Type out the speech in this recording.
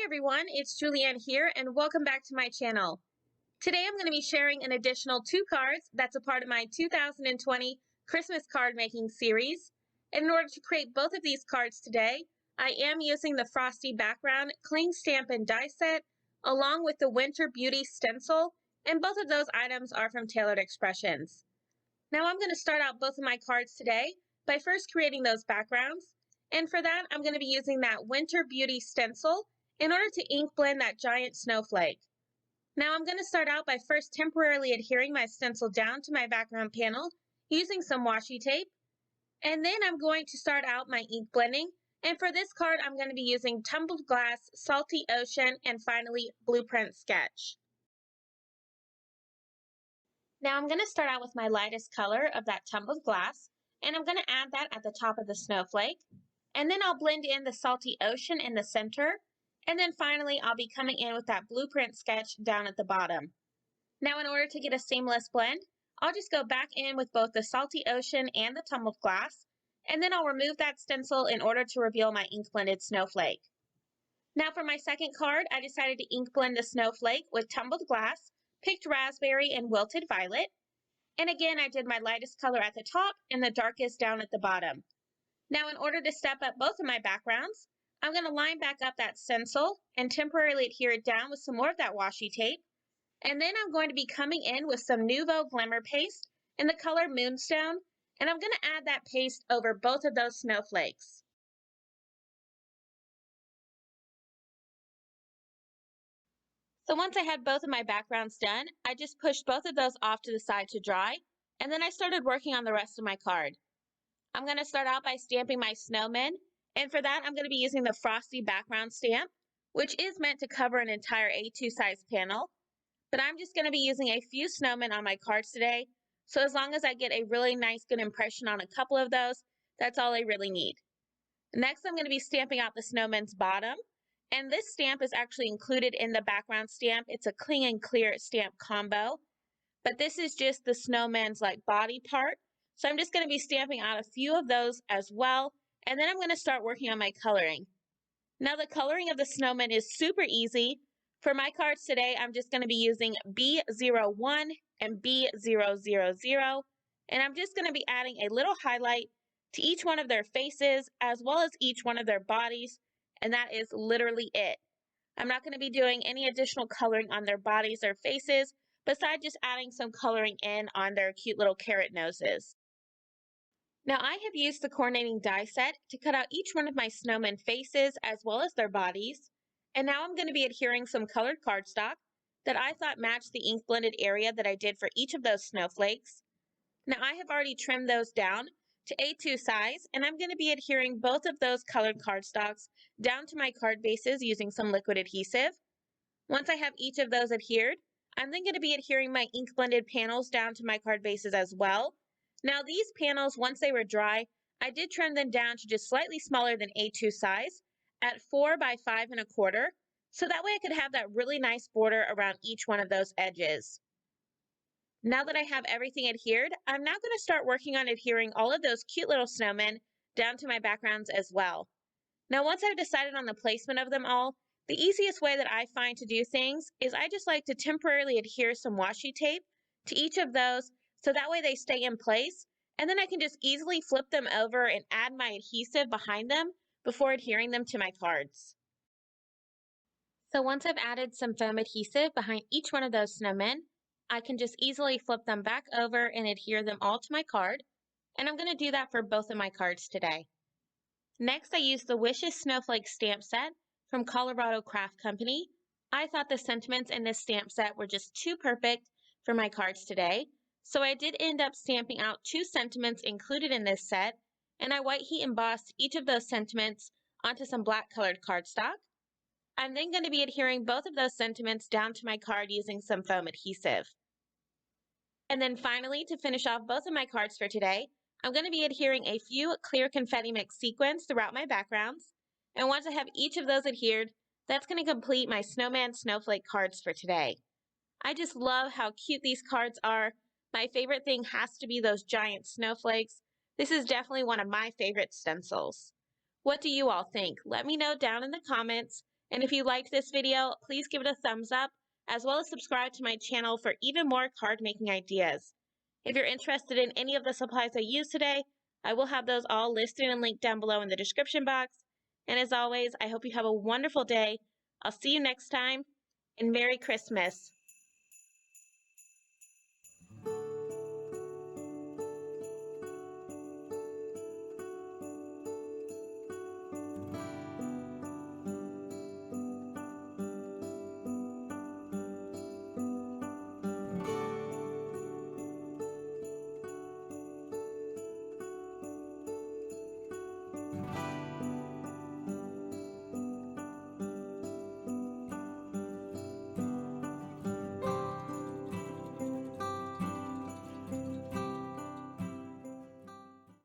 everyone, it's Julianne here and welcome back to my channel. Today I'm going to be sharing an additional 2 cards that's a part of my 2020 Christmas card making series. And in order to create both of these cards today, I am using the Frosty background cling stamp and die set along with the Winter Beauty stencil, and both of those items are from Tailored Expressions. Now I'm going to start out both of my cards today by first creating those backgrounds, and for that I'm going to be using that Winter Beauty stencil in order to ink blend that giant snowflake. Now I'm going to start out by first temporarily adhering my stencil down to my background panel using some washi tape, and then I'm going to start out my ink blending, and for this card I'm going to be using Tumbled Glass, Salty Ocean, and finally Blueprint Sketch. Now I'm going to start out with my lightest color of that Tumbled Glass, and I'm going to add that at the top of the snowflake, and then I'll blend in the Salty Ocean in the center. And then finally, I'll be coming in with that Blueprint Sketch down at the bottom. Now, in order to get a seamless blend, I'll just go back in with both the Salty Ocean and the Tumbled Glass, and then I'll remove that stencil in order to reveal my ink blended snowflake. Now for my second card, I decided to ink blend the snowflake with Tumbled Glass, Picked Raspberry, and Wilted Violet. And again, I did my lightest color at the top and the darkest down at the bottom. Now, in order to step up both of my backgrounds, I'm going to line back up that stencil and temporarily adhere it down with some more of that washi tape. And then I'm going to be coming in with some Nuvo Glimmer paste in the color Moonstone, and I'm going to add that paste over both of those snowflakes. So once I had both of my backgrounds done, I just pushed both of those off to the side to dry, and then I started working on the rest of my card. I'm going to start out by stamping my snowmen. And for that, I'm going to be using the Frosty background stamp, which is meant to cover an entire A2 size panel. But I'm just going to be using a few snowmen on my cards today. So as long as I get a really nice, good impression on a couple of those, that's all I really need. Next, I'm going to be stamping out the snowman's bottom. And this stamp is actually included in the background stamp. It's a cling and clear stamp combo. But this is just the snowman's body part. So I'm just going to be stamping out a few of those as well. And then I'm going to start working on my coloring. Now the coloring of the snowman is super easy. For my cards today, I'm just going to be using B01 and B000. And I'm just going to be adding a little highlight to each one of their faces as well as each one of their bodies. And that is literally it. I'm not going to be doing any additional coloring on their bodies or faces besides just adding some coloring in on their cute little carrot noses. Now I have used the coordinating die set to cut out each one of my snowman faces as well as their bodies. And now I'm going to be adhering some colored cardstock that I thought matched the ink blended area that I did for each of those snowflakes. Now I have already trimmed those down to A2 size, and I'm going to be adhering both of those colored cardstocks down to my card bases using some liquid adhesive. Once I have each of those adhered, I'm then going to be adhering my ink blended panels down to my card bases as well. Now these panels, once they were dry, I did trim them down to just slightly smaller than A2 size at 4 by 5 1/4, so that way I could have that really nice border around each one of those edges. Now that I have everything adhered, I'm now going to start working on adhering all of those cute little snowmen down to my backgrounds as well. Now once I've decided on the placement of them all, the easiest way that I find to do things is I just like to temporarily adhere some washi tape to each of those, so that way they stay in place, and then I can just easily flip them over and add my adhesive behind them before adhering them to my cards. So once I've added some foam adhesive behind each one of those snowmen, I can just easily flip them back over and adhere them all to my card, and I'm going to do that for both of my cards today. Next, I used the Wishes Snowflake stamp set from Colorado Craft Company. I thought the sentiments in this stamp set were just too perfect for my cards today. So I did end up stamping out 2 sentiments included in this set, and I white heat embossed each of those sentiments onto some black colored cardstock. I'm then going to be adhering both of those sentiments down to my card using some foam adhesive. And then finally, to finish off both of my cards for today, I'm going to be adhering a few clear confetti mix sequins throughout my backgrounds. And once I have each of those adhered, that's going to complete my Snowman Snowflake cards for today. I just love how cute these cards are. My favorite thing has to be those giant snowflakes. This is definitely one of my favorite stencils. What do you all think? Let me know down in the comments. And if you liked this video, please give it a thumbs up, as well as subscribe to my channel for even more card making ideas. If you're interested in any of the supplies I used today, I will have those all listed and linked down below in the description box. And as always, I hope you have a wonderful day. I'll see you next time, and Merry Christmas.